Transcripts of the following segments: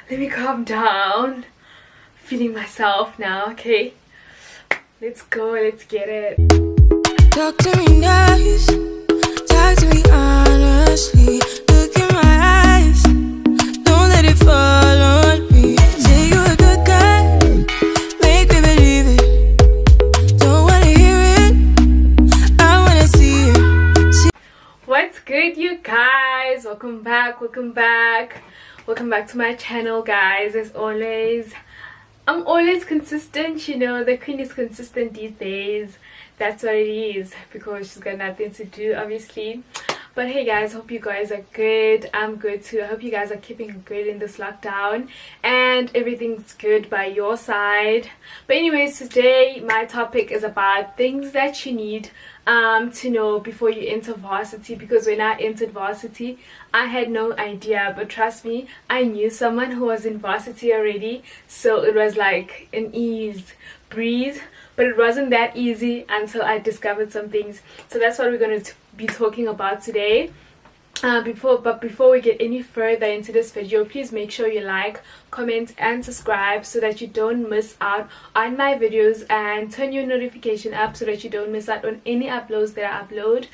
Let me calm down. Feeling myself now, okay? Let's go, let's get it. Talk to me nice, talk to me honestly. Look in my eyes, don't let it fall on me. Say you're a good guy, make me believe it. Don't wanna hear it, I wanna see it. What's good, you guys? Welcome back, welcome back. Welcome back to my channel, guys. As always, I'm always consistent, you know. The queen is consistent these days. That's what it is, because she's got nothing to do, obviously. But hey guys, hope you guys are good. I'm good too. I hope you guys are keeping good in this lockdown and everything's good by your side. But anyways, today my topic is about things that you need to know before you enter varsity, because when I entered varsity I had no idea, but trust me, I knew someone who was in varsity already, so it was like an ease breeze. But it wasn't that easy until I discovered some things. So that's what we're going to be talking about today. Before we get any further into this video, please make sure you like, comment and subscribe so that you don't miss out on my videos, and turn your notification up so that you don't miss out on any uploads that I upload.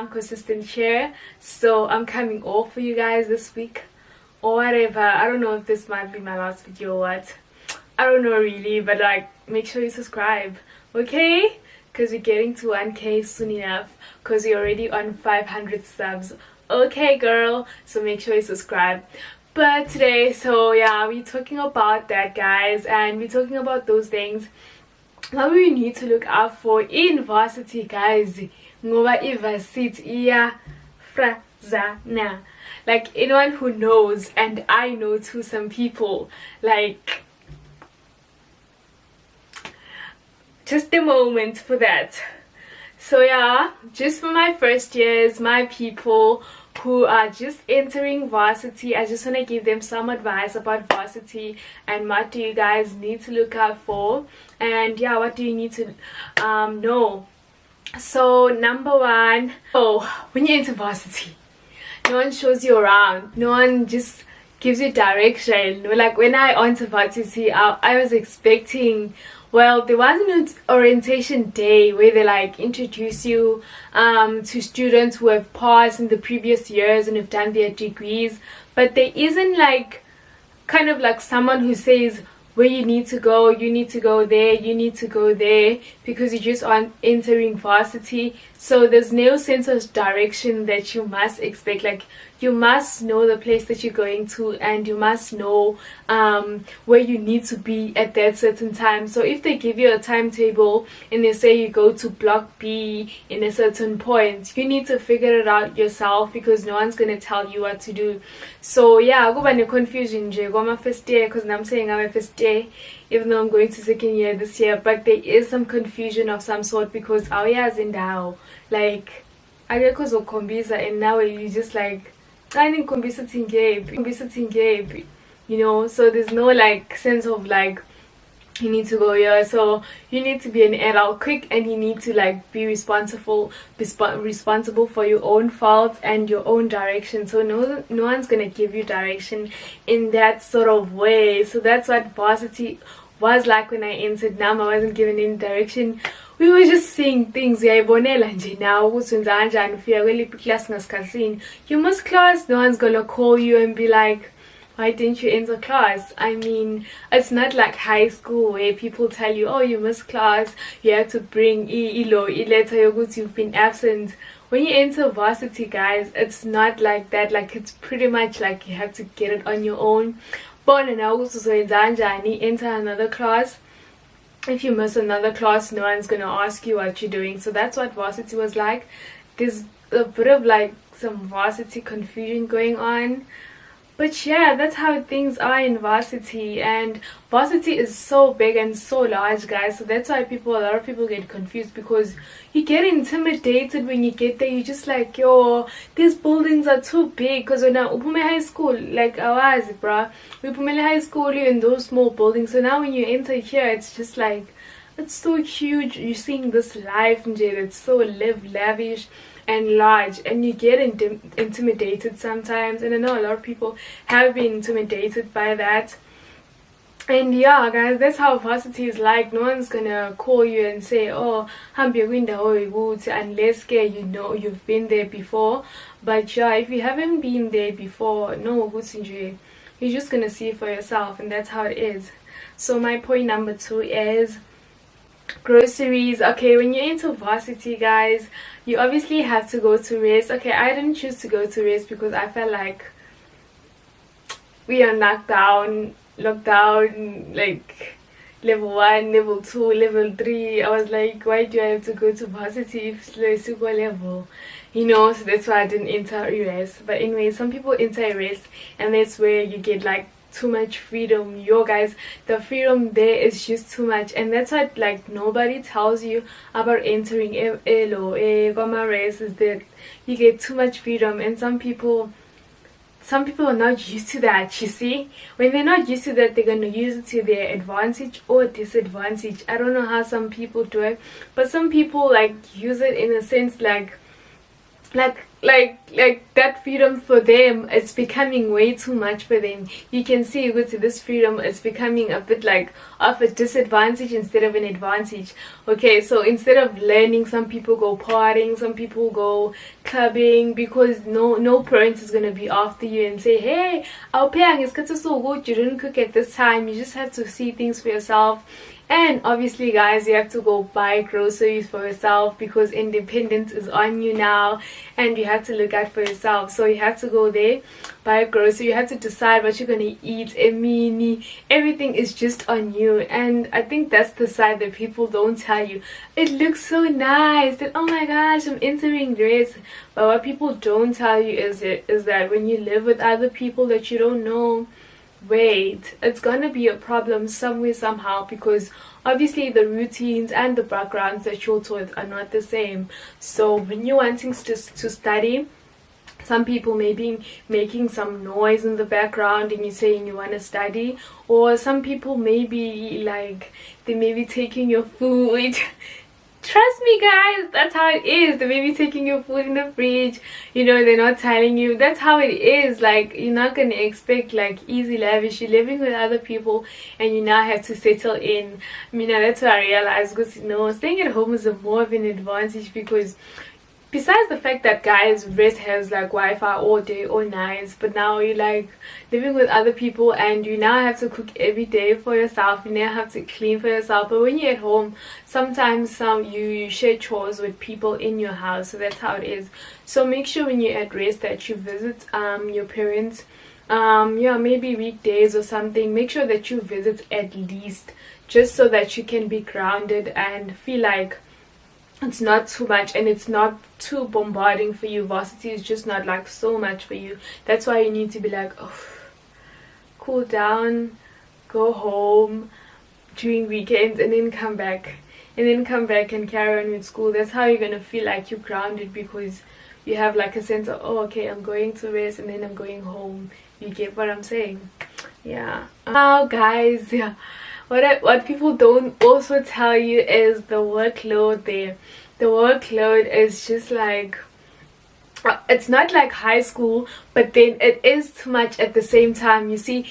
Consistent share. So I'm coming off for you guys this week or whatever. I don't know if this might be my last video or what. I don't know really, but like, make sure you subscribe, okay? Because we're getting to 1k soon enough, because we're already on 500 subs. Okay girl, so make sure you subscribe. But today, so yeah, we're talking about that, guys, and we're talking about those things that we need to look out for in varsity, guys. Ngoba ivarsity iyafrazana. Like, anyone who knows, and I know too, some people, like, just a moment for that. So yeah, just for my first years, my people who are just entering varsity, I just want to give them some advice about varsity and what do you guys need to look out for, and yeah, what do you need to know. So number one, when you enter varsity, no one shows you around, no one just gives you direction. Like, when I entered varsity, I was expecting, well, there wasn't an orientation day where they like introduce you to students who have passed in the previous years and have done their degrees, but there isn't like kind of like someone who says where you need to go, you need to go there, you need to go there, because you just aren't entering varsity. So there's no sense of direction that you must expect. Like, you must know the place that you're going to, and you must know where you need to be at that certain time. So if they give you a timetable and they say you go to block B in a certain point, you need to figure it out yourself, because no one's going to tell you what to do. So yeah, go by confusion my first year, because I'm saying I'm a first year even though I'm going to second year this year, but there is some confusion of some sort, because our year is in now, like I get cause of kombisa, and now you just like you know. So there's no like sense of like you need to go here. So you need to be an adult quick, and you need to like be responsible for your own faults and your own direction. So no one's gonna give you direction in that sort of way. So that's what varsity was like when I entered. Now I wasn't given any direction. We were just seeing things. You must class, no one's gonna call you and be like, why didn't you enter class? I mean, it's not like high school where people tell you, oh, you missed class, you have to bring letter you've been absent. When you enter varsity, guys, it's not like that. Like, it's pretty much like you have to get it on your own. But now enter another class. If you miss another class, no one's gonna ask you what you're doing. So that's what varsity was like. There's a bit of like some varsity confusion going on, but yeah, that's how things are in varsity. And varsity is so big and so large, guys, so that's why a lot of people get confused, because you get intimidated when you get there. You're just like, yo, these buildings are too big. Because when I upume high school, like I was, bruh, we upume high school in those small buildings. So now when you enter here, it's just like, it's so huge. You're seeing this life, it's so lavish. and large, and you get intimidated sometimes. And I know a lot of people have been intimidated by that. And yeah, guys, that's how varsity is like. No one's gonna call you and say, oh, hambi kwindawo ikuthi, unless you know you've been there before. But yeah, if you haven't been there before, no, you're just gonna see for yourself, and that's how it is. So my point number 2 is groceries. Okay, when you're into varsity, guys, you obviously have to go to race. Okay, I didn't choose to go to race because I felt like we are lockdown, like level 1, level 2, level 3. I was like, why do I have to go to varsity if it's low super level, you know? So that's why I didn't enter a race. But anyway, some people enter a race, and that's where you get like too much freedom. Yo guys, the freedom there is just too much, and that's what like nobody tells you about entering LOC race, is that you get too much freedom. And some people are not used to that. You see, when they're not used to that, they're going to use it to their advantage or disadvantage. I don't know how some people do it, but some people like use it in a sense like that freedom for them, it's becoming way too much for them. You can see you go to this freedom, it's becoming a bit like of a disadvantage instead of an advantage. Okay, so instead of learning, some people go partying, some people go clubbing, because no parent is gonna be after you and say, hey, our parents got so good, you didn't cook at this time. You just have to see things for yourself. And obviously, guys, you have to go buy groceries for yourself, because independence is on you now, and you have to look out for yourself. So you have to go there, buy grocery, you have to decide what you're gonna eat. Everything is just on you. And I think that's the side that people don't tell you. It looks so nice that, oh my gosh, I'm entering this. But what people don't tell you is that when you live with other people that you don't know, wait, it's gonna be a problem somewhere, somehow, because obviously the routines and the backgrounds that you're taught are not the same. So when you're wanting to study, some people may be making some noise in the background and you're saying you want to study, or some people may be like, they may be taking your food. Trust me, guys, that's how it is. They may be taking your food in the fridge, you know, they're not telling you. That's how it is. Like, you're not gonna expect like easy lavish. You're living with other people and you now have to settle in. I mean, that's what I realized, because, you know, staying at home is more of an advantage, because besides the fact that, guys, rest has like Wi-Fi all day, all night, but now you're like living with other people and you now have to cook every day for yourself. You now have to clean for yourself. But when you're at home, sometimes you share chores with people in your house. So that's how it is. So make sure when you're at rest that you visit your parents, yeah, maybe weekdays or something. Make sure that you visit at least, just so that you can be grounded and feel like it's not too much and it's not too bombarding for you. Varsity is just not like so much for you. That's why you need to be like, oh, cool down, go home during weekends, and then come back and carry on with school. That's how you're gonna feel like you're grounded, because you have like a sense of, oh, okay, I'm going to rest and then I'm going home. You get what I'm saying? Yeah. Now, guys, yeah, what people don't also tell you is the workload there. The workload is just like, it's not like high school, but then it is too much at the same time. You see,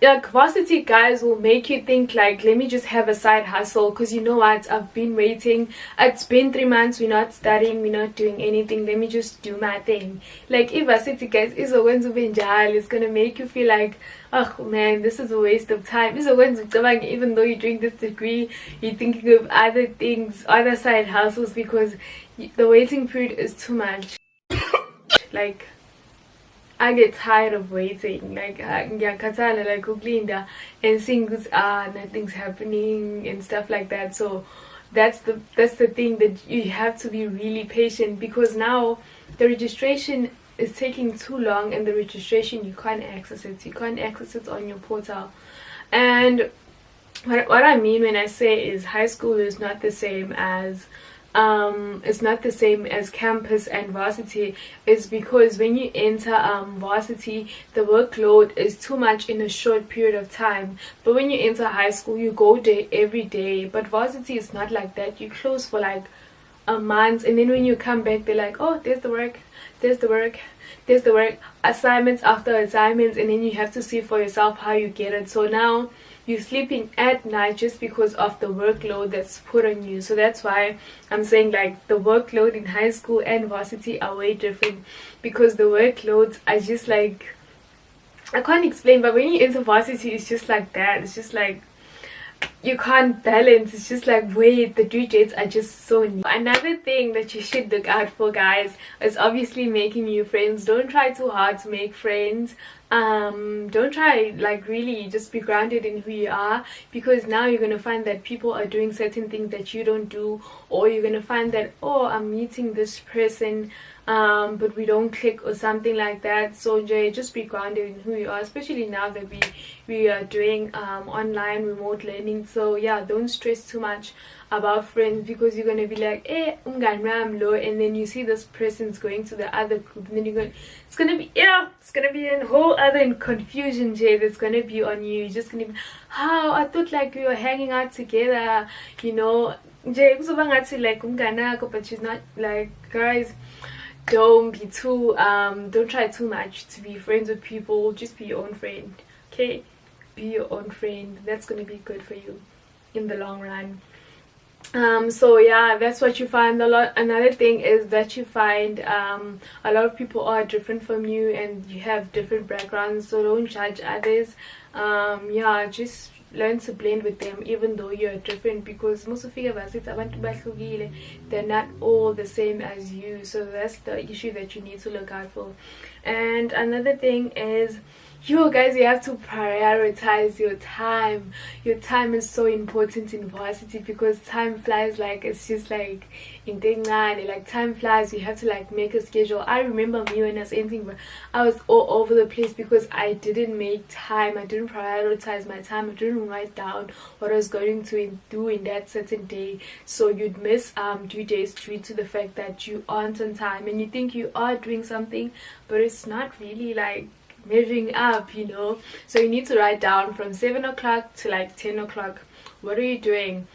like varsity guys will make you think like, let me just have a side hustle, because you know what, I've been waiting, it's been 3 months, we're not studying, we're not doing anything, let me just do my thing. Like, if varsity guys is going to be it's gonna make you feel like, oh man, this is a waste of time. Even though you're doing this degree, you're thinking of other things, other side hustles, because the waiting period is too much. Like, I get tired of waiting. Like, ngiyakhathala, like ukulinda and seeing nothing's happening and stuff like that. So that's the thing, that you have to be really patient, because now the registration is taking too long, and the registration, you can't access it on your portal. And what I mean when I say is high school is not the same as campus and varsity, is because when you enter varsity, the workload is too much in a short period of time. But when you enter high school, you go there every day. But varsity is not like that. You close for like a month, and then when you come back they're like, oh, there's the work, there's the work, there's the work, assignments after assignments, and then you have to see for yourself how you get it. So now you're sleeping at night just because of the workload that's put on you. So that's why I'm saying like the workload in high school and varsity are way different, because the workloads are just like, I can't explain, but when you enter varsity it's just like that. It's just like you can't balance. It's just like, wait, the due dates are just so new. Another thing that you should look out for, guys, is obviously making new friends. Don't try too hard to make friends. Don't try like really, just be grounded in who you are, because now you're gonna find that people are doing certain things that you don't do, or you're gonna find that, oh, I'm meeting this person but we don't click or something like that. So just be grounded in who you are, especially now that we are doing online remote learning. So yeah, don't stress too much about friends, because you're gonna be like, eh, I'm low, and then you see this person's going to the other group, and then it's gonna be a whole other confusion that's gonna be on you. You're just gonna be, how I thought like we were hanging out together, you know, like but she's not. Like, guys, don't be too don't try too much to be friends with people. Just be your own friend, okay? Be your own friend. That's gonna be good for you in the long run. So yeah, that's what you find a lot. Another thing is that you find a lot of people are different from you, and you have different backgrounds, so don't judge others. Yeah, just learn to blend with them even though you're different, because most of you, they're not all the same as you. So that's the issue that you need to look out for. And another thing is, you guys, you have to prioritize your time. Your time is so important in varsity, because time flies. Like, it's just like in Dengane, like time flies. You have to like make a schedule. I remember me when I was entering, but I was all over the place because I didn't make time. I didn't prioritize my time. I didn't write down what I was going to do in that certain day. So you'd miss due days due to the fact that you aren't on time, and you think you are doing something, but it's not really like measuring up, you know. So you need to write down from 7 o'clock to like 10 o'clock, what are you doing,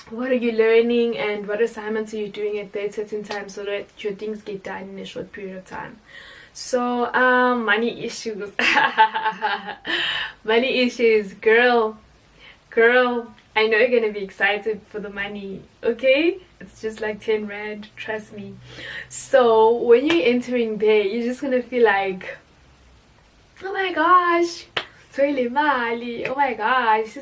what are you learning, and what assignments are you doing at that certain time, so that your things get done in a short period of time. So money issues. Money issues, girl, I know you're gonna be excited for the money, okay? It's just like 10 rand, trust me. So when you're entering there, you're just gonna feel like, oh my gosh, oh my gosh,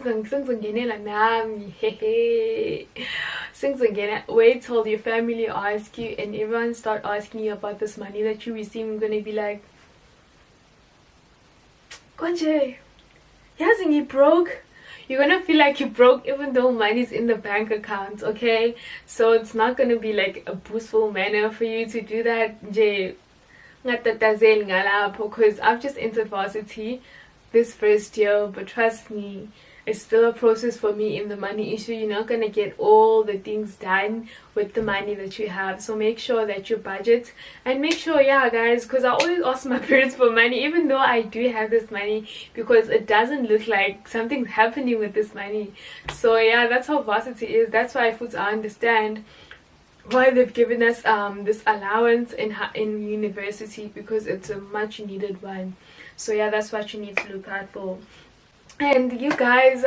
wait till your family ask you and everyone start asking you about this money that you receive. I'm gonna be like, Konje, hasn't he broke? You're gonna feel like you broke even though money's in the bank account, okay? So it's not gonna be like a boostful manner for you to do that, because I've just entered varsity this first year, but trust me, it's still a process for me in the money issue. You're not gonna get all the things done with the money that you have. So make sure that you budget, and make sure, yeah guys, because I always ask my parents for money even though I do have this money, because it doesn't look like something's happening with this money. So yeah, that's how varsity is. That's why I understand why they've given us this allowance in university, because it's a much needed one. So yeah, that's what you need to look out for. And you guys,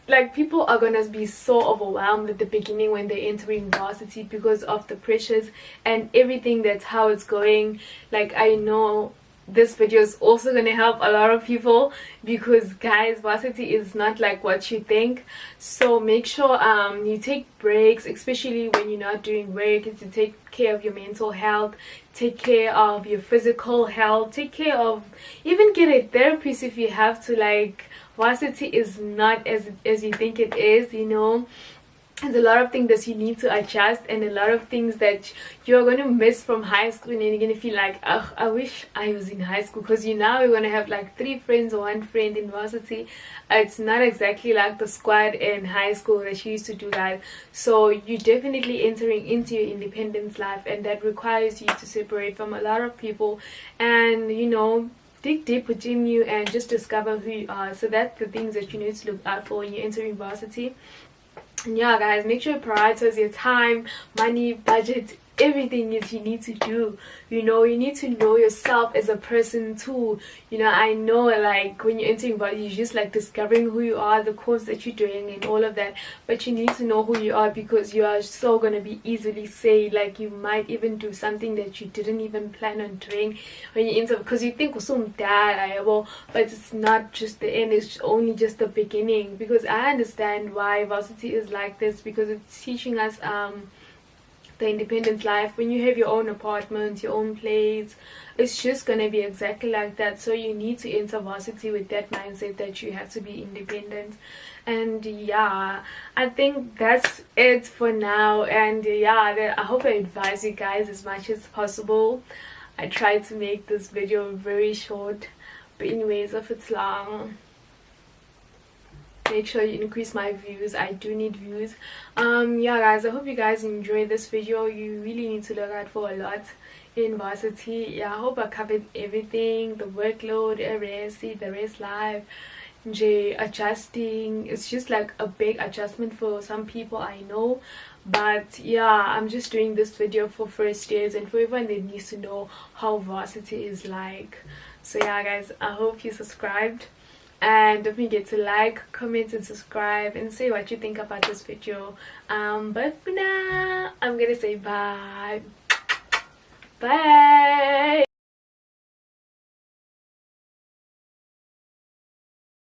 like, people are gonna be so overwhelmed at the beginning when they're entering varsity because of the pressures and everything. That's how it's going. Like, I know this video is also going to help a lot of people, because guys, varsity is not like what you think. So make sure you take breaks, especially when you're not doing work, to take care of your mental health, take care of your physical health, take care of, even get a therapist if you have to. Like, varsity is not as you think it is, you know. There's a lot of things that you need to adjust, and a lot of things that you're going to miss from high school, and then you're going to feel like, oh, I wish I was in high school, because you now you're going to have like 3 friends or 1 friend in varsity. It's not exactly like the squad in high school that you used to do that. So you're definitely entering into your independence life, and that requires you to separate from a lot of people, and, you know, dig deep within you and just discover who you are. So that's the things that you need to look out for when you're entering varsity. And yeah guys, make sure you prioritize your time, money, budget, everything is you need to do. You know, you need to know yourself as a person too. You know, I know like when you're entering body, you're just like discovering who you are, the course that you're doing and all of that, but you need to know who you are, because you are so gonna be easily saved. Like you might even do something that you didn't even plan on doing when you enter, because you think but it's not just the end, it's only just the beginning. Because I understand why varsity is like this, because it's teaching us the independent life. When you have your own apartment, your own place, it's just gonna be exactly like that. So you need to enter varsity with that mindset that you have to be independent. And yeah, I think that's it for now. And yeah, I hope I advise you guys as much as possible. I tried to make this video very short, but anyways, if it's long, make sure you increase my views. I do need views. Yeah guys, I hope you guys enjoyed this video. You really need to look out for a lot in varsity. Yeah, I hope I covered everything, the workload, the rest live, adjusting. It's just like a big adjustment for some people, I know. But yeah, I'm just doing this video for first years and for everyone that needs to know how varsity is like. So yeah guys, I hope you subscribed. And don't forget to like, comment and subscribe and say what you think about this video. But for now, I'm gonna say bye.